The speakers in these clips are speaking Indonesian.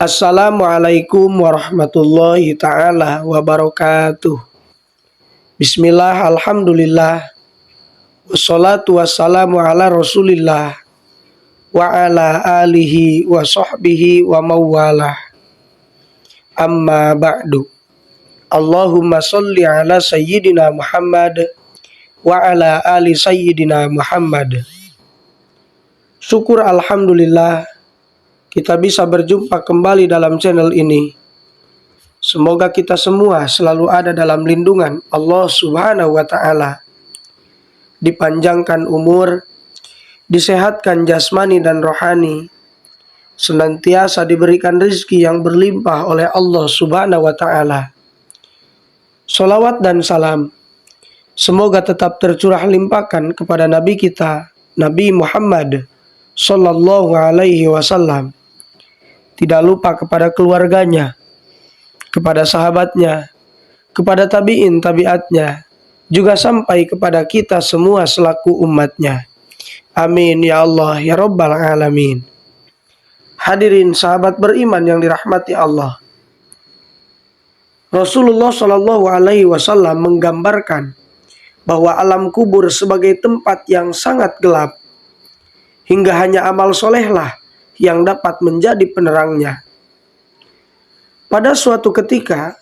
Assalamualaikum warahmatullahi ta'ala wabarakatuh. Bismillah, alhamdulillah, wassalatu wassalamu ala rasulillah wa ala alihi wa sahbihi wa mawalah. Amma ba'du. Allahumma salli ala sayyidina Muhammad wa ala ali sayyidina Muhammad. Syukur alhamdulillah kita bisa berjumpa kembali dalam channel ini. Semoga kita semua selalu ada dalam lindungan Allah Subhanahu wa Ta'ala. Dipanjangkan umur, disehatkan jasmani dan rohani, senantiasa diberikan rezeki yang berlimpah oleh Allah Subhanahu wa Ta'ala. Salawat dan salam semoga tetap tercurah limpahkan kepada Nabi kita, Nabi Muhammad Sallallahu Alaihi Wasallam. Tidak lupa kepada keluarganya, kepada sahabatnya, kepada tabi'in tabi'atnya, juga sampai kepada kita semua selaku umatnya. Amin ya Allah ya Rabbal Alamin. Hadirin sahabat beriman yang dirahmati Allah. Rasulullah Shallallahu Alaihi Wasallam menggambarkan bahwa alam kubur sebagai tempat yang sangat gelap, hingga hanya amal solehlah yang dapat menjadi penerangnya. Pada suatu ketika,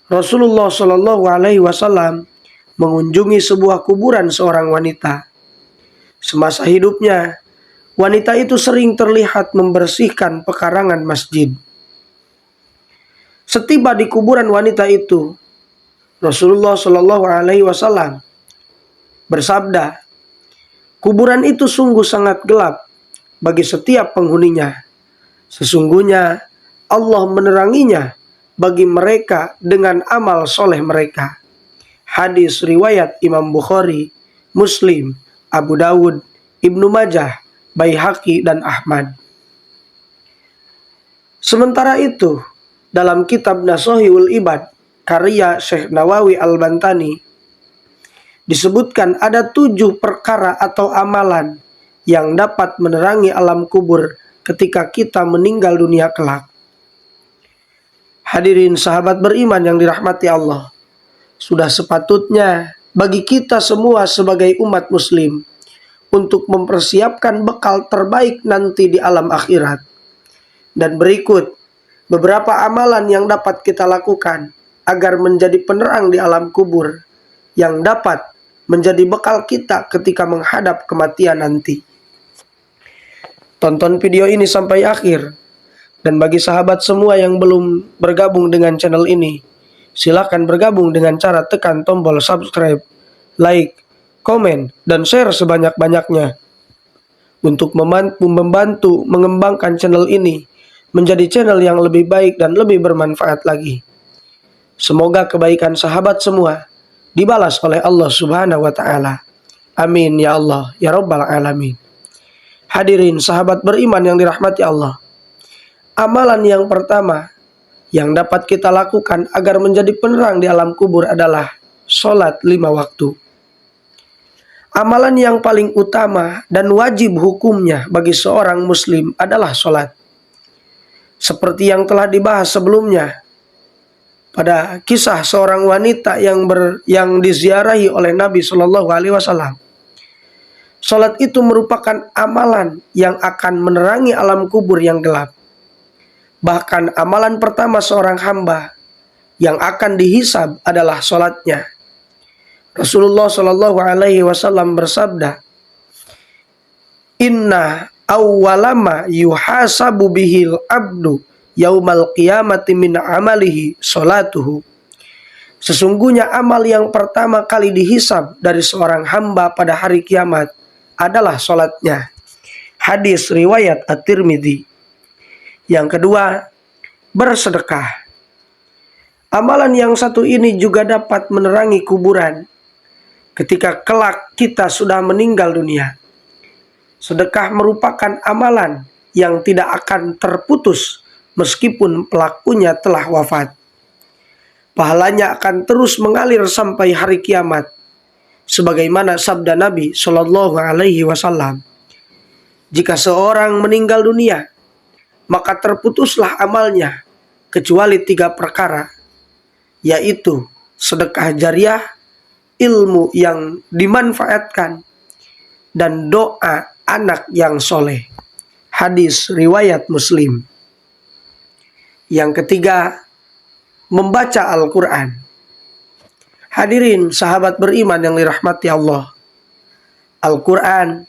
Rasulullah Shallallahu Alaihi Wasallam mengunjungi sebuah kuburan seorang wanita. Semasa hidupnya, wanita itu sering terlihat membersihkan pekarangan masjid. Setiba di kuburan wanita itu, Rasulullah Shallallahu Alaihi Wasallam bersabda, "Kuburan itu sungguh sangat gelap bagi setiap penghuninya. Sesungguhnya Allah meneranginya bagi mereka dengan amal soleh mereka." Hadis riwayat Imam Bukhari, Muslim, Abu Dawud, Ibnu Majah, Baihaqi, dan Ahmad. Sementara itu, dalam kitab Nashihul Ibad, karya Syekh Nawawi Al-Bantani, disebutkan ada 7 perkara atau amalan yang dapat menerangi alam kubur ketika kita meninggal dunia kelak. Hadirin sahabat beriman yang dirahmati Allah, sudah sepatutnya bagi kita semua sebagai umat muslim untuk mempersiapkan bekal terbaik nanti di alam akhirat. Dan berikut beberapa amalan yang dapat kita lakukan agar menjadi penerang di alam kubur yang dapat menjadi bekal kita ketika menghadap kematian nanti. Tonton video ini sampai akhir. Dan bagi sahabat semua yang belum bergabung dengan channel ini, silakan bergabung dengan cara tekan tombol subscribe, like, komen, dan share sebanyak-banyaknya untuk membantu mengembangkan channel ini menjadi channel yang lebih baik dan lebih bermanfaat lagi. Semoga kebaikan sahabat semua dibalas oleh Allah Subhanahu wa Ta'ala. Amin ya Allah ya Rabbal Alamin. Hadirin sahabat beriman yang dirahmati Allah, amalan yang pertama yang dapat kita lakukan agar menjadi penerang di alam kubur adalah sholat 5 waktu. Amalan yang paling utama dan wajib hukumnya bagi seorang muslim adalah sholat. Seperti yang telah dibahas sebelumnya pada kisah seorang wanita yang diziarahi oleh Nabi Shallallahu Alaihi Wasallam. Sholat itu merupakan amalan yang akan menerangi alam kubur yang gelap. Bahkan amalan pertama seorang hamba yang akan dihisab adalah sholatnya. Rasulullah Shallallahu Alaihi Wasallam bersabda, "Inna awwalama yuhasabu bihil abdu yaumal qiyamati min amalihi sholatuhu." Sesungguhnya amal yang pertama kali dihisab dari seorang hamba pada hari kiamat adalah sholatnya. Hadis riwayat At-Tirmidzi. Yang kedua, bersedekah. Amalan yang satu ini juga dapat menerangi kuburan ketika kelak kita sudah meninggal dunia. Sedekah merupakan amalan yang tidak akan terputus meskipun pelakunya telah wafat. Pahalanya akan terus mengalir sampai hari kiamat, sebagaimana sabda Nabi Shallallahu Alaihi Wasallam, "Jika seorang meninggal dunia, maka terputuslah amalnya kecuali 3 perkara, yaitu sedekah jariah, ilmu yang dimanfaatkan, dan doa anak yang soleh. Hadis riwayat Muslim. Yang ketiga, membaca Al-Quran. Hadirin sahabat beriman yang dirahmati Allah, Al-Quran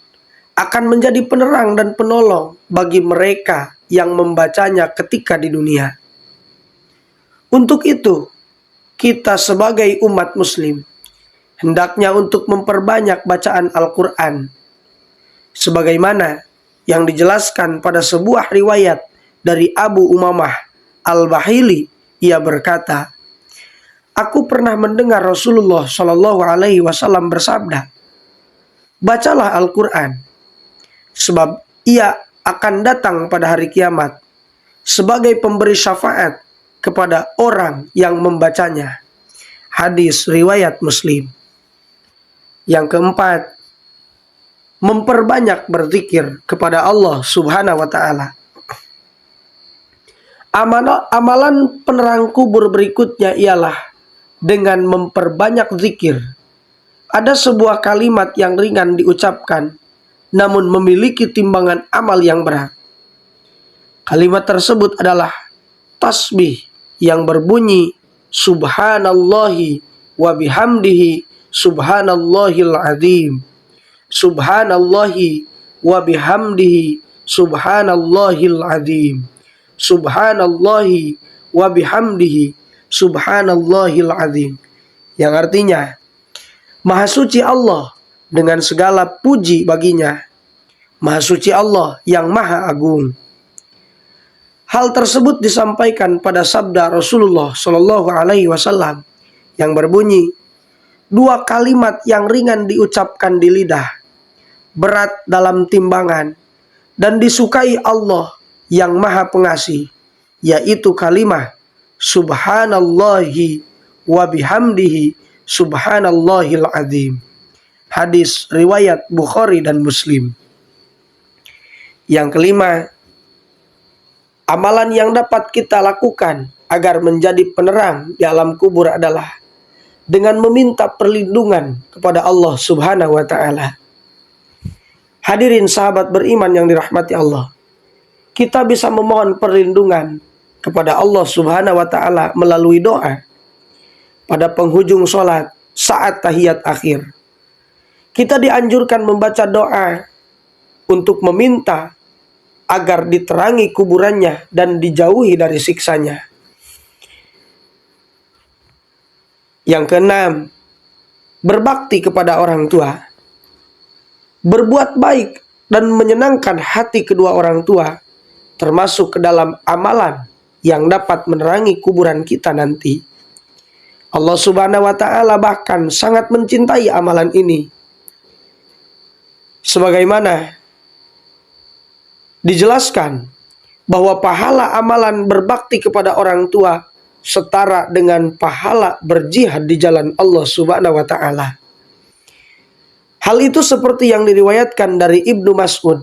akan menjadi penerang dan penolong bagi mereka yang membacanya ketika di dunia. Untuk itu, kita sebagai umat muslim hendaknya untuk memperbanyak bacaan Al-Quran, sebagaimana yang dijelaskan pada sebuah riwayat dari Abu Umamah Al-Bahili. Ia berkata, aku pernah mendengar Rasulullah Shallallahu Alaihi Wasallam bersabda, bacalah Al-Quran, sebab ia akan datang pada hari kiamat sebagai pemberi syafaat kepada orang yang membacanya. Hadis riwayat Muslim. Yang keempat, memperbanyak berzikir kepada Allah Subhanahu wa Ta'ala. Amalan penerang kubur berikutnya ialah dengan memperbanyak zikir. Ada sebuah kalimat yang ringan diucapkan, namun memiliki timbangan amal yang berat. Kalimat tersebut adalah tasbih yang berbunyi subhanallahi wa bihamdihi subhanallahil azim. Subhanallahi wa bihamdihi subhanallahil azim. Subhanallahi wa bihamdihi subhanallahil azim. Yang artinya, Maha suci Allah dengan segala puji baginya. Maha suci Allah yang maha agung. Hal tersebut disampaikan pada sabda Rasulullah Shallallahu Alaihi Wasallam yang berbunyi, 2 kalimat yang ringan diucapkan di lidah, berat dalam timbangan, dan disukai Allah yang maha pengasih, yaitu kalimat subhanallahi wa bihamdihi subhanallahil azim. Hadis riwayat Bukhari dan Muslim. Yang kelima, amalan yang dapat kita lakukan agar menjadi penerang di alam kubur adalah dengan meminta perlindungan kepada Allah Subhanahu wa Ta'ala. Hadirin sahabat beriman yang dirahmati Allah, kita bisa memohon perlindungan kepada Allah Subhanahu wa Ta'ala melalui doa pada penghujung sholat saat tahiyat akhir. Kita dianjurkan membaca doa untuk meminta agar diterangi kuburannya dan dijauhi dari siksanya. Yang keenam, berbakti kepada orang tua. Berbuat baik dan menyenangkan hati kedua orang tua termasuk ke dalam amalan yang dapat menerangi kuburan kita nanti. Allah Subhanahu wa Ta'ala bahkan sangat mencintai amalan ini, sebagaimana dijelaskan bahwa pahala amalan berbakti kepada orang tua setara dengan pahala berjihad di jalan Allah Subhanahu wa Ta'ala. Hal itu seperti yang diriwayatkan dari Ibnu Mas'ud.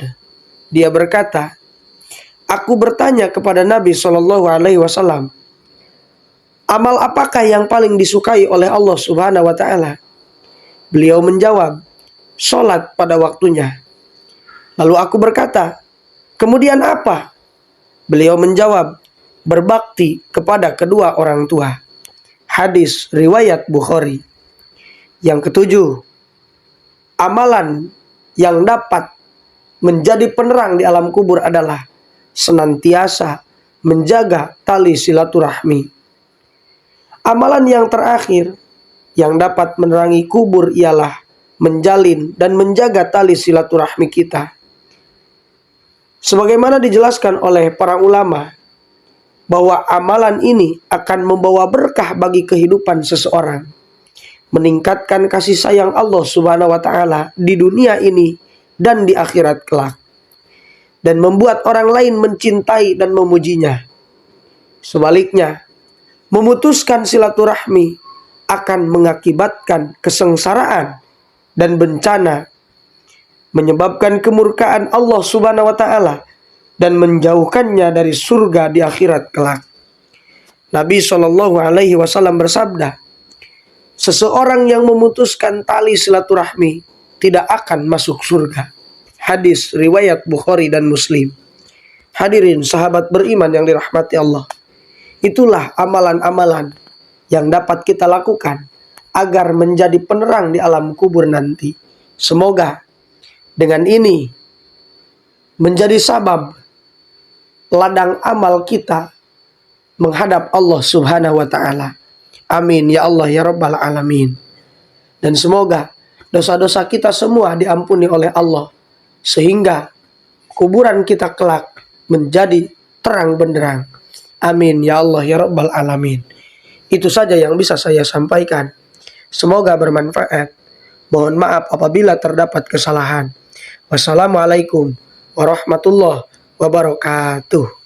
Dia berkata, aku bertanya kepada Nabi Shallallahu Alaihi Wasallam, amal apakah yang paling disukai oleh Allah Subhanahu wa Ta'ala? Beliau menjawab, sholat pada waktunya. Lalu aku berkata, kemudian apa? Beliau menjawab, berbakti kepada kedua orang tua. Hadis riwayat Bukhari. Yang ketujuh, amalan yang dapat menjadi penerang di alam kubur adalah senantiasa menjaga tali silaturahmi. Amalan yang terakhir yang dapat menerangi kubur ialah menjalin dan menjaga tali silaturahmi kita. Sebagaimana dijelaskan oleh para ulama, bahwa amalan ini akan membawa berkah bagi kehidupan seseorang, meningkatkan kasih sayang Allah Subhanahu wa Ta'ala di dunia ini dan di akhirat kelak, dan membuat orang lain mencintai dan memujinya. Sebaliknya, memutuskan silaturahmi akan mengakibatkan kesengsaraan dan bencana, menyebabkan kemurkaan Allah Subhanahu wa Ta'ala dan menjauhkannya dari surga di akhirat kelak. Nabi Shallallahu Alaihi Wasallam bersabda, seseorang yang memutuskan tali silaturahmi tidak akan masuk surga. Hadis riwayat Bukhari dan Muslim. Hadirin sahabat beriman yang dirahmati Allah, itulah amalan-amalan yang dapat kita lakukan agar menjadi penerang di alam kubur nanti. Semoga dengan ini menjadi sabab ladang amal kita menghadap Allah Subhanahu wa Ta'ala. Amin ya Allah ya Rabbal Alamin. Dan semoga dosa-dosa kita semua diampuni oleh Allah, sehingga kuburan kita kelak menjadi terang benderang. Amin ya Allah ya Rabbal Alamin. Itu saja yang bisa saya sampaikan. Semoga bermanfaat. Mohon maaf apabila terdapat kesalahan. Wassalamualaikum warahmatullahi wabarakatuh.